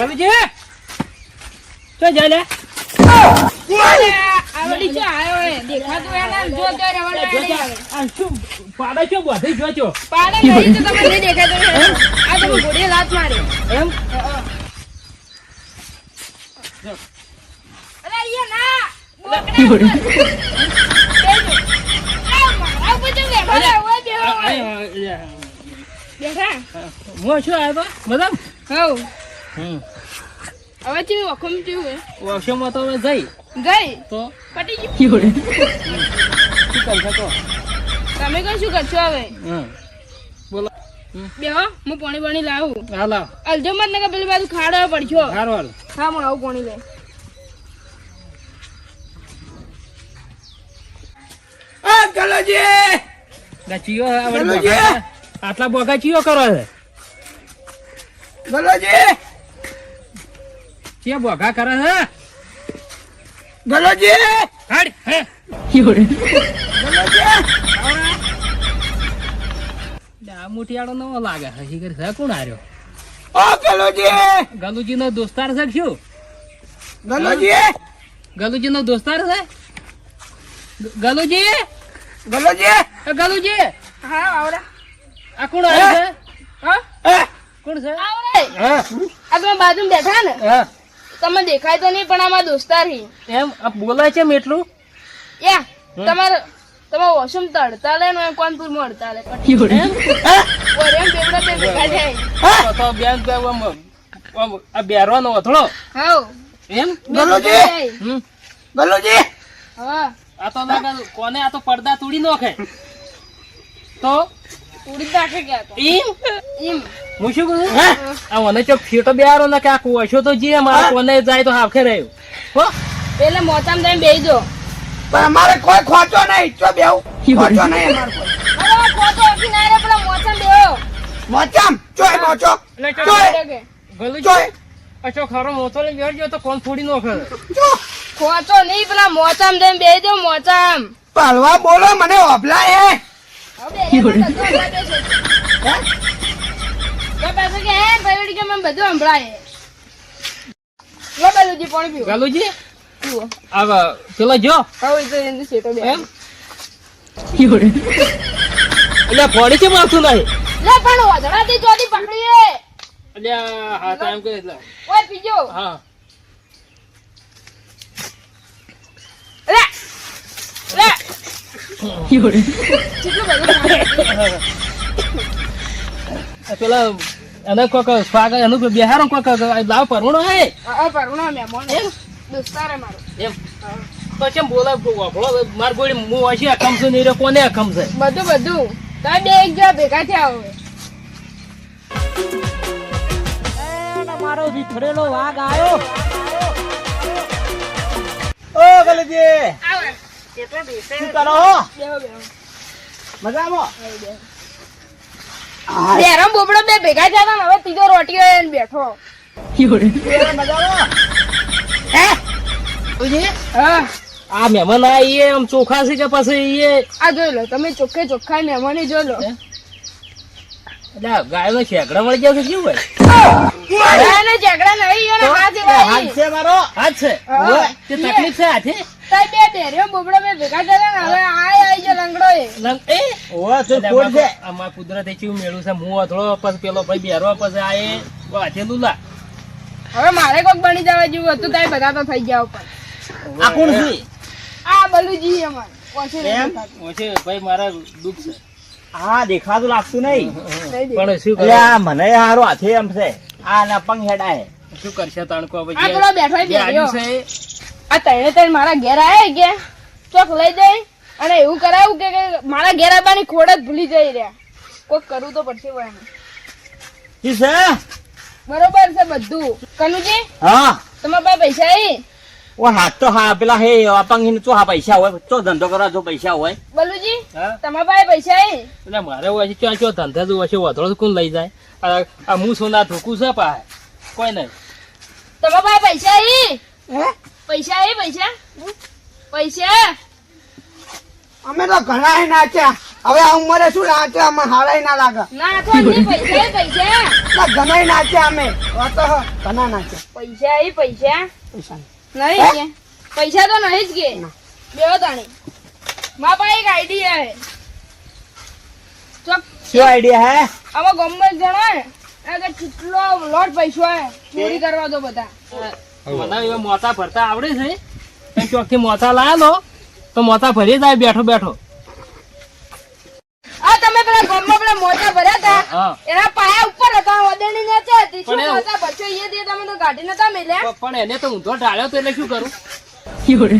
ગલુજી તો જા લે આવડી જો આયો હે દેખાતું એના જો તો રવડા આ શું પાડા છો બધી જોજો પાડે નહીં તો તમે નહીં દેખાતું આ તમે ગોળી લાત મારે એમ અરે યે ના બોકડા આ બધું દેખાડે ઓય બેહો બેઠા હું શું આવ્યો મતલબ હઉ હમ હવે ચીવી વખમ ચીવું હે વર્ષોમાં તો હવે જઈ ગઈ તો પટી ગયું શું કરી શકો તમે કઈ શું કરશો હવે બોલો બેહો હું પાણી લાવું હા લાવ અલજો મત ને કે પેલી બાજુ ખાડો પડશો સારું હાલ હા હું આવું પાણી લે આ ગલોજી ચીયો આટલા બોગા ચીયો કરો છે ગલોજી ચિયા બોગા કરે છે ગલોજી હાડ હે ગલોજી આ મુઠિયાળો નવો લાગે હસી કરી છે કોણ આર્યો ઓ ગલોજી ગલુજી નો દોસ્તાર છે શું ગલોજી ગલુજી નો દોસ્તાર છે ગલુજી ગલોજી ગલુજી હા આવડા આ કોણ આવ્યો છે હા કોણ છે આવડે હા આ તમે બાજુ બેઠા ને હા તમે દેખાય તો નહીં પણ આમાં દોસ્તાર હી એમ આ બોલાય છે એટલું યા તમારે તમે વોશરૂમ તો હડતાલે ને કોનપુરમાં હડતાલે એમ ઓરે એમ બેવડા બે ભેગા થાય તો બેન આ બેરવાનો અથડો હાઉ એમ ગલોજી હમ ગલોજી હા આ તો લાગે કોને આ તો પડદા તોડી નાખે તો ઉડી નાખે ગયા તો એમ એમ હું શું કહું આ મને ચોક ફીટો બેહારો ને કે આ કોશો તો જી મારા કોને જાય તો હાફે રહ્યું હો પેલે મોચામ જઈને બેહી જો પણ અમારે કોઈ ખોચો નહીં ચો બેહું ખોચો નહીં અમારે કોઈ અરે ખોટો અખી ના રે પેલા મોચામ બેહો મોચામ ચોય મોચો ચોય ગલું ચોય અચો ખરો મોતો લઈને બેસજો તો કોણ થોડી નાખે ચો ખોચો નહીં પેલા મોચામ જઈને બેહી જો મોચામ પાલવા બોલો મને ઓભલાય હે હવે પાસે કે હે ભાઈ કે મને બધું સંભળાય લો બાલુજી પાણી પીવો ગલુજી પીવો આ પેલો જો હવે તો એની સેટો બે એમ એટલે ફોડી કેમ આવતું નહીં લે પણ વધડાથી ચોથી પકડીએ એટલે હા તો એમ કે એટલે ઓય પીજો હા લે લે કેટલું બધું પેલા એને કોક સ્વાગત એનું બિહારો કોક લાવ પરવણો હે આ પરુણો મેમોન દોસ્તાર હે મારો એમ તો કેમ બોલા વખડો માર ગોળી હું હશે અકમ છું નહીં રે કોને અકમ છે બધું તમે બે એક જણા ભેગા થયા હવે મારો વિખરેલો વાઘ આવ્યો ઓ ગલોજી આવે કેટલો બેસે શું કરો બેહો બેહો મજામાં બેરમ બોબડો બે ભેગા થયા હતા ને હવે ત્રીજો રોટીઓ એને બેઠો મજામાં હે હા આ મહેમાન આવીએ આમ ચોખા છે કે પછી એ આ જોઈ લો તમે ચોખ્ખા મહેમાન જોઈ લો એટલે ગાય નો શેકડા મળી ગયા છે કેવું હોય ગાયને ઝઘડા નહીં અને હાથ એવાય. હાથ છે મારો હાથ છે હા. તે તકલીફ છે હાથે તાઈ બે બેરીઓ બોબડો બે ભેગા થયા ને હવે આઈ જો લંગડો એ ઓવા તો કોડ છે આમાં કુદરતે ચીવું મેળું છે હું અથડો પછી પેલો ભાઈ બેરો પછી આ એ હાથે લુલા હવે મારે કોક બની જવા જેવું હતું તાઈ બધા તો થઈ ગયા ઉપર આ કોણ છે આ બલુજી અમાર ઓછી એમ? ઓછે ભાઈ મારા દુઃખ છે હા દેખાતું લાગતું નહીં પણ શું એટલે કરે આ મને હારો હાથે એમ છે આ ના પંગ હેડા હે શું કરશે તણકો આ પેલો બેઠો જે બેરીઓ આજુ છે આ તઈને મારા ઘેર આયા કે ચોક લઈ જાય અને એવું કરાયું કે મારા ઘેર આવવાની ખોડ જ ભૂલી જઈ રહ્યા કોક કરવું તો પડશે હોય એમ. કી છે બરોબર છે બધું કનુજી હા તમારા પાસે પૈસા આવી ઓ હાથ તો હા પેલા હે અપંગ તો હા પૈસા હોય તો ધંધો કરવા જો પૈસા હોય બલુજી હા તમારા પાસે પૈસા આવી એટલે મારે હોય છે ચો ધંધા જો હશે વધરો કોણ લઈ જાય આ હું સોના ધોકું છે પાહે કોઈ નહીં તમારા પાસે પૈસા આવી પૈસા આવી પૈસા અમે તો ઘણા નાચ્યા હવે આ ઉંમરે શું નાચે અમે હારાય ના લાગે ના તો નહીં પૈસા આવી પૈસા ના ઘણાય નાચ્યા અમે વાતો હો, ઘણા નાચ્યા પૈસા એ પૈસા પૈસા નહીં કે પૈસા તો નહીં જ કે બેહો તાણી મારા પાસે એક આઈડિયા હે ચોક શું આઈડિયા હે આમાં ગમે જણાય કે કેટલો લોટ પૈસો હે ચોરી કરવા દો બધા મને એવા મોતા ભરતા આવડે છે એમ ચોકથી મોતા લાયા લો તો મોતા ભરી જાય બેઠો બેઠો. આ તમે પેલા ગામમાં પેલા મોટા ભર્યા હતા હા. એના પાયા ઉપર હતા ઓદેણી નીચે હતી શું પણ એ- મોટા ભરશો એ દે તમે તો ગાડી નતા મેલ્યા પણ એને તો ઊંધો ઢાળ્યો તો એટલે શું કરું?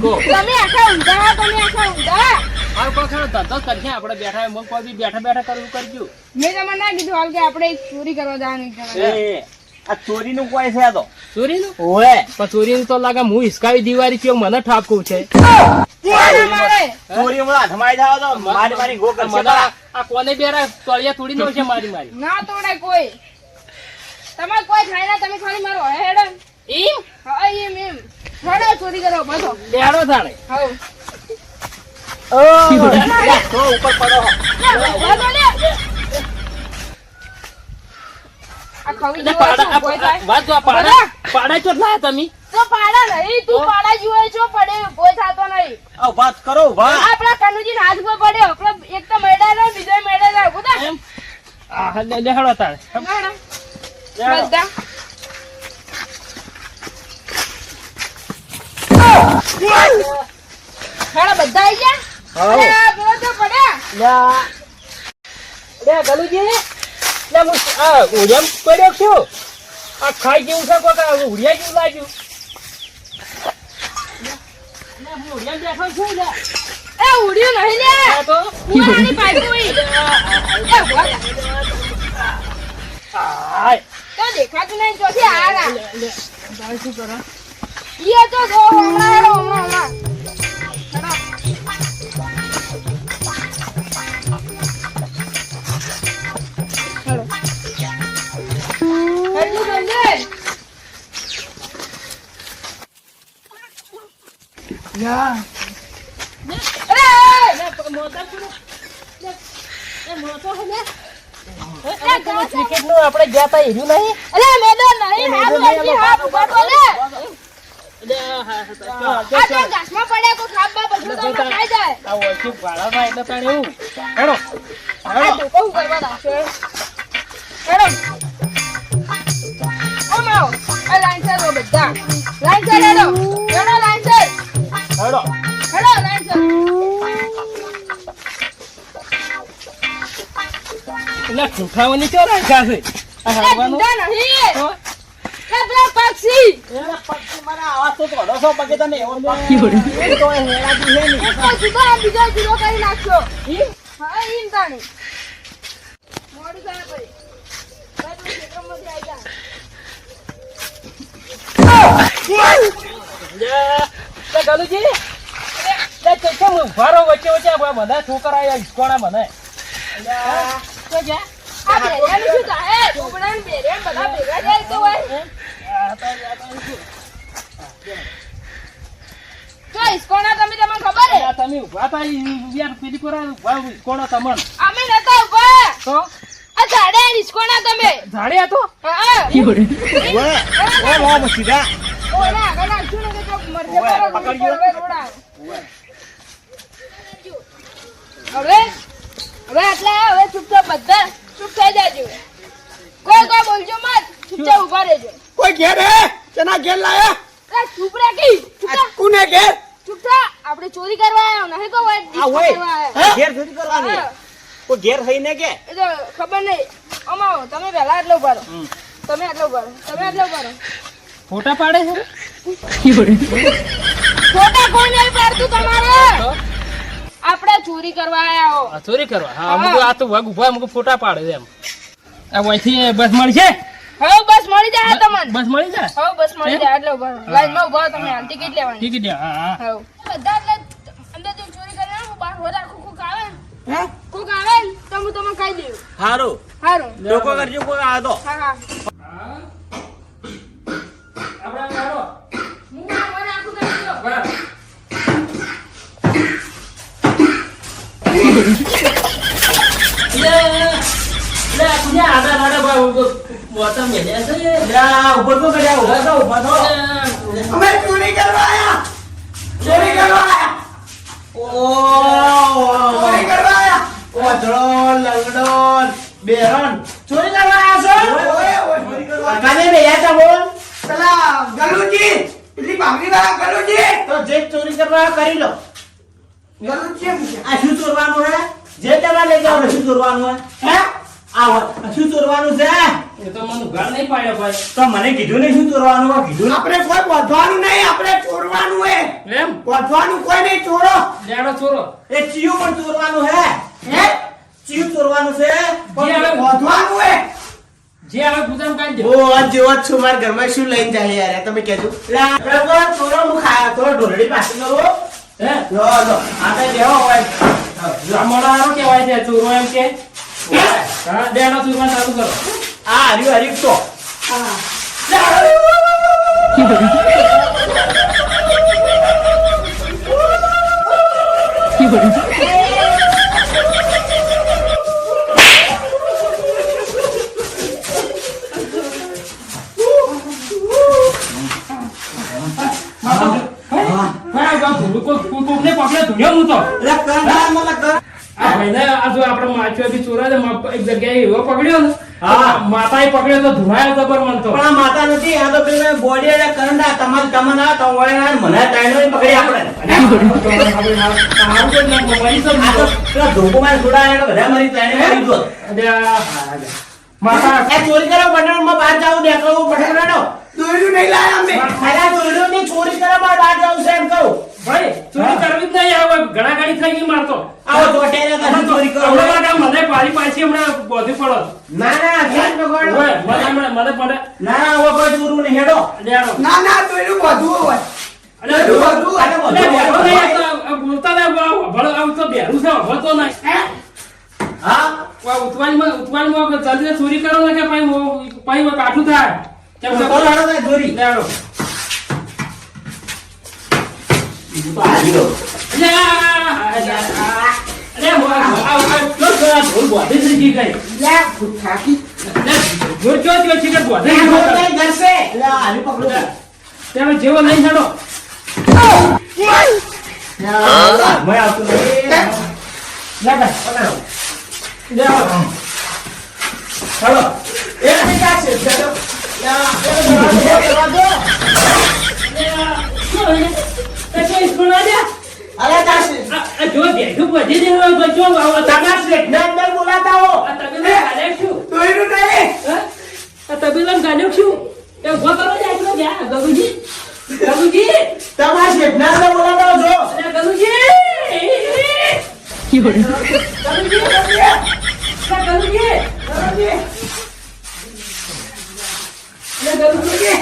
કહો. તમે આખા ઊંધા તમે આખા ઊંધા મારો કોઈ ખરો ધંધો કરશે આપણે બેઠા એમ કોઈ બી બેઠા બેઠા કરવું કરજો. મેં તમને ના કીધું હાલ કે આપણે એક ચોરી કરવા જવાનું છે. એ આ ચોરીનું કોઈ છે આ તો ચોરીનું ઓએ પણ ચોરીનું તો લાગે હું હિસકાવી દિવાળી છે મને ઠાપકું છે. ના મારે ચોરી હમણાં હાથમાં જાવ તો મારી મારી ગો કરશે મને આ કોને બેરા તળિયા તોડી નો છે મારી મારી. ના તોડાય કોઈ તમારે કોઈ થાય ના તમે ખાલી મારો હેડ એમ હા એમ એમ હેડો ચોરી કરો બધો બેડો થાણે. હા તો ઉપર પડો બધો લે આ ખવી એટલે જેવો પાડા છે, કોઈ થાય? વાત જો આ પાડા પાડા ચો લાયા તમે તો પાડા નહીં તું પાડા જુએ છો પડે કોઈ થતો નહીં આ વાત કરો ભા આપણા કનુજી હાથ પર પડ્યો આપણો એક તો મેડા ને બીજો મેડા ને બધા એમ આ લેહડો તાણે. બધા હેડા બધા આઈ ગયા અરે આ પેલો તો પડ્યા લે ગલુજી લે હું આ ઉડ્યામ પડ્યો છું આ ખાઈ જેવું છે કોક આ ઉડિયા જેવું લાગ્યું. લે હું ઉડિયામ બેઠો છું લે એ ઉડ્યું નહીં લે આ તો કુવાની પાઇપ ઉઈ એ ભલા આય તો દેખાતું નહીં ચોથી આરા લે તારે શું કરો? ઈ તો જો હમણાં હેડો હમણાં હેડો હેડલું બંધે ક્રિકેટ નું આપણે ગયા તા હીરું નહીં. અરે મેદાન નહીં હાથ વાગી હાથ ઉભા તો લે આ તો ઘાસમાં પડ્યા કો ખાપ બા બધું તો હમણાં ખાઈ જાય આ ઓછી ભાડામાં એટલે તાણે એવું હેડો આ તો કહું કરવા લાગશે હેડો ઓમ આવો આ લાઈન સર બધા લાઈન સર હેડો હેડો લાઈન સર હેડો હેડો લાઈન સર એટલે ઠુઠાવાની ચો રાખ્યા છે આ એ હારવાનું ગુંડા નહીં તો એ પેલા પક્ષી એના પક્ષી મારા આવાજ તો થોડો સો પગે તને એવો એ તો હેરાજી છે ને એક તો જુદો આ બીજો જુદો કરી નાખશો હા ઈમ તાણી મોડું થાય પછી ભાઈ તું ખેતરમાંથી આઈ જા ગલુજી લે કેમ ભારો વચ્ચે વચ્ચે આ બધા છોકરા આયા ઈસ્કોણા મને તો જા આ બેરિયાનું શું થાય ઢોકળા ને બેરિયા બધા ભેગા જાય તો હોય તો ઈસકોણા તમે તમને ખબર હે તમે ઉભા તા યાર પેલી કોરા ઉભા ઈસ્કોણા તમન અમે નતા ઉભા તો આ ઝાડે ઈસકોણા તમે ઝાડે હતો હા ઓએ ઓએ મો સીધા ઓલા આગળ નાખશું ને તો મરજે ઓવે, કરો પકડજો. રોડ આવે હવે હવે આટલા હવે ચૂપચાપ બધા ચૂપ થઈ જાજો કોઈ કોઈ બોલજો મત ચૂપચાપ ઉભા રહેજો કોઈ ઘેર હે તેના ઘેર લાયા એ ચૂપ રાખી ચૂપચાપ કોને ઘેર ચૂપચાપ આપણે ચોરી કરવા આવ્યો નહીં કહો આ કરવા ઓય આવ્યા ઘેર સુધી કરવાની કોઈ ઘેર થઈને કે એ તો ખબર નહીં અમાવો તમે પહેલા આટલો ઉભા રહો તમે આટલો ઉભા રહો તમે આટલો ઉભા રહો ફોટા પાડે છે ખોટા કોઈ નહીં પાડતું તમારે આપણે ચોરી કરવા આવ્યા હો આ ચોરી કરવા હા અમુક આ તો વગ ઉભા અમુક ફોટા પાડે છે એમ આ વહીથી બસ મળશે હવે બસ મળી જાય તમને બસ મળી જાય હવે બસ મળી જાય આટલો ઉભા રહો લાઈનમાં ઉભા રહો તમે હાલ ટિકિટ લેવાની ટિકિટ હા હા હવે બધા એટલે અંદર જો ચોરી કરીને આવો, બહાર રોજ આખું કોક આવે ને, હે કોક આવે ને તો હું તમને કહી દઉં હારું સારું લોકો કરજો કોઈ આ તો હા હા આપણે હાલો હું મારે આખું કરી દઉં બરાબર લે લે કુયા આડા આડા વાતા મેલ્યા છે લ્યા, ઉભો તો કર્યા, ઉભો તો, ઉભો તો. અમે ચોરી કરવા આયા ચોરી કરવા આયા ચોરી કરવા આયા ઓધળો, લંગડો, બેરન, ચોરી કરવા આવ્યા છો? ઓય, ઓય, ચોરી કરવા આયા. કાને બેહ્યા તા બોલ? પેલા ગલુજી પેલી ભાગરી વાળા ગલુજી તો જે ચોરી કરવા કરી લો. ગલુજી એમ છે. આ શું ચોરવાનું હે? જે તેમાં લઈ જાઓ ને શું ચોરવાનું હે? હે આવો, આ શું ચોરવાનું છે? એ તો મને ઉઘાડ નહીં પાડ્યો ભાઈ તો મને કીધું નહીં શું ચોરવાનું હોય? કીધું નહીં. આપણે કોઈ બોધવાનું નહીં આપણે ચોરવાનું હે એમ બોધવાનું કોઈ નહીં ચોરો લેડો ચોરો એ ચિયું પણ ચોરવાનું હે. હે ચિયું ચોરવાનું છે. જે આવે બોધવાનું હે જે આવે પૂજામાં કાઢી દે હું આજ જેવો જ છું મારા ઘરમાં શું લઈને જાય યાર તમે કહેજો લ્યા, બરાબર, ચોરો હું ખાયા, થોડો ઢોલડી પાસે કરો. હે લો, લો, આ તો દેવો હોય. અમારો હારો કહેવાય છે ચોરો એમ કે હા લેડો ચોરવાનું ચાલુ કરો આ હર્યું, હર્યું તો. કોકને પકડે ધુણ્યો હું તો લે, કર, કર, મને કર. આ ભાઈને આ જો આપણે માછીઓ બી ચોરા છે એક જગ્યાએ એવો પકડ્યો ને હા. માતાએ પકડ્યો તો ધુણાયો જબર મન તો પણ આ માતા નથી, આ તો પેલા બોડી અને કરંટ, આ તમારી તમને આ તો વળે ના, મને ટાઈનો પકડી આપણે. સારું કોઈ ના મરી તો આ તો પેલા ધોકોમાં છોડાયા એટલે બધા મારી ટાઈનો પડી ગયો. માતા એ ચોરી કરવા પટણમાં બહાર જાવું દેખાવું પટણ રાડો. દોયડું નહીં લાયા અમે ખાલા ચોરીઓની ચોરી કરવા બહાર જાવું છે એમ કહું. ભાઈ ચોરી કરવી જ નહીં આવે ઘણા ગાડી થઈ ગઈ મારતો આવો ચોટેલા કાઢી ચોરી કરો. હમણાં કામ મને પાડી પાછી હમણાં બોધી પડો ના, ના, ધ્યાન પકડો. ઓય, મને પડે ના, ના, હવે કોઈ ચોરું નહીં, હેડો. લેડો ના ના દોયડું બોધવું હોય અરે બધું, આને બધું બેરો બધું. નહીં આ બોલતા ને ભળ આવું તો બેરું છે ભળતો નહીં હા, ઉતવાળમાં જલ્દી ચોરી કરો ને કે પછી કાઠું થાય કેમ તો લાડો ને ચોરી. લેડો બીજું તો હારી દો. કઈ કરશે? લે, આ હારી પકડો. જેવો લઈ જાડો મેં આવતું નહીં. ચાલો એ નહીં કાઢશે, ચાલો. અરે કાઢશે. જો બેઠું બધી દેવા બચ્ચો તમારા શેઠને અંદર બોલાતા હો. દોયડું નહીં તબીલમ ગાડ્યો છું એ ઉભો કરો ને આટલો ગયા ગગુજી ગગુજી તમારા શેઠને અંદર બોલાતા હો, જો. અરે ગગુજી ગગુજી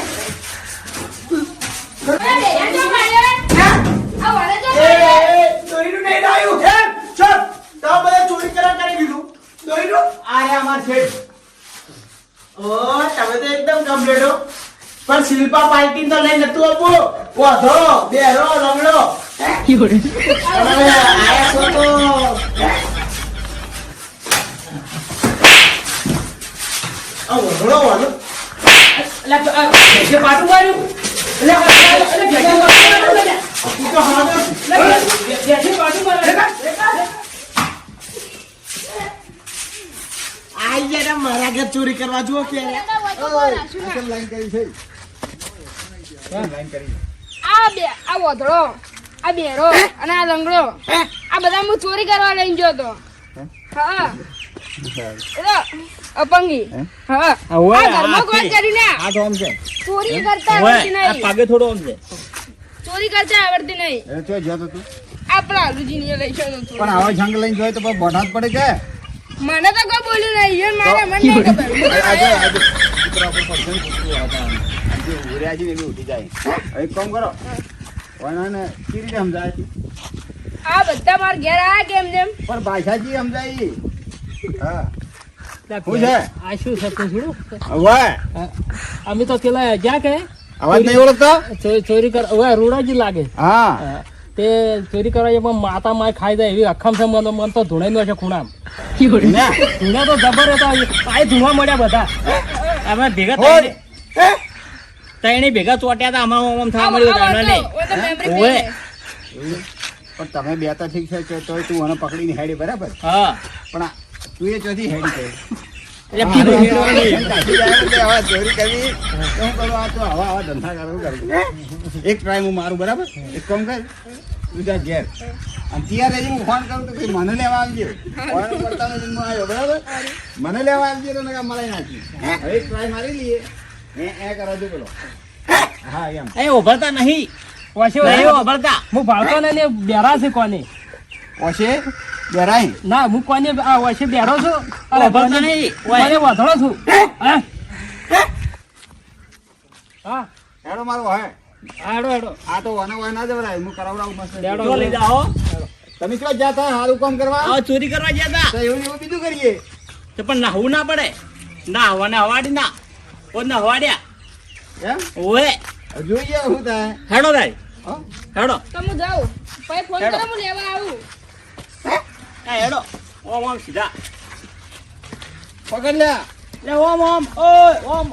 દોયડું નહીં લાયું એમ, ચલ. તમે બધા ચોરી કરવા કરી દીધું. દોયડું આ રહ્યા અમારા શેઠ. ઓ, તમે તો એકદમ કમ્પ્લીટ હો. પણ શિલ્પા પાર્ટી તો લઈ નતું આપું. વધો, બેરો, લંગડો. તમે આયા છો તો આ વધડો વાળો. જે પાટું માર્યું તું તો હાલો. આઈ યાર મારા ઘર ચોરી કરવા જુઓ કે આ વધડો આ બેરો અને આ લંગડો આ બધા હું ચોરી કરવા લઈને ગયો તો હા એલો અપંગી હા આ ઘરમાં કોઈ કરી ને આ તો આમ છે. ચોરી કરતા આવડતી નહીં પાગે થોડો આમ છે. ચોરી કરતા આવડતી નહીં ચો જતો તું આપણા આલુજીને લઈ જતો તો પણ આવા જંગ લઈને જોય તો પછી બોઢા જ પડે કે મને તો કોઈ બોલ્યું નહીં એ મારા મન નહીં ખબર હું તો આજે આયો. આજે કૂતરા પર પડશે ને કૂતરું હતા આજે ઉર્યા છે ને એવી ઉઠી જાય હવે એક કામ કરો પણ કેવી રીતે સમજાય છે આ બધા માર ઘેર આયા કેમ જેમ પણ ભાષાજી સમજાય હા શું છે આ શું છે પૂછડું હવે અમે તો પેલા જ્યાં કે અવાજ નહીં ઓળખતો ચોરી કર હવે રૂડાજી લાગે હા તે ચોરી કરવા પણ માતા માય ખાઈ જાય એવી અખમ છે મન તો ધૂણાઈ નો છે ખૂણામ ના ધૂણા તો જબર હતા આ ધૂણા મળ્યા બધા અમે ભેગા હોય. ત્રણે ભેગા ચોટ્યા હતા અમારું આમ થવા મળ્યું તાણે ઓવે. પણ તમે બે તો ઠીક છે તોય તું મને પકડીને હેડી બરાબર હા પણ તું એ ચોથી હેડી છે એટલે કીધું હેડવાની. ચોરી કરવી તો હું કરું આ તો હવા ધંધા કરું એક ટ્રાય હું મારું બરાબર એક કામ કર તું જા ઘેર અને ત્યાં રહેજે હું ફોન કરું તો ભાઈ મને લેવા આવજે ફોન કરતાનો જન્મ આવ્યો બરાબર મને લેવા આવજે તો નકા મળે નાખી હવે એક ટ્રાય મારી લઈએ એ કરો છો પેલો હા એમ એ ઉભરતા નહીં વસે નહીં ઉભરતા. હું ભાળતો ને બેરા છે કોને ઓશે બેરાઈ ના હું કોને આ વસે બેરો છું ઉભરતા નહીં કોને વધળો છું હા હા હેડો મારો હે હેડો હેડો આ તો વાના વાના જવરાય હું કરાવડાવું મસ્ત હેડો. જો લઈ જાઓ. તમે ક્યાં જાતા સારું કામ કરવા આ ચોરી કરવા ગયા હતા તો એવું ને એવું બીજું કરીએ તો પણ નાહવું ના પડે નાહવાને હવાડી ના ઓ નહવાડ્યા એમ ઓએ જોઈએ શું થાય હેડો તારી હો? હેડો તો હું જાઉં પછી ફોન હેડો. કરો હું લેવા આવું એ હેડો ઓમ ઓમ સીધા પકડ લ્યા લે ઓમ ઓમ ઓય ઓમ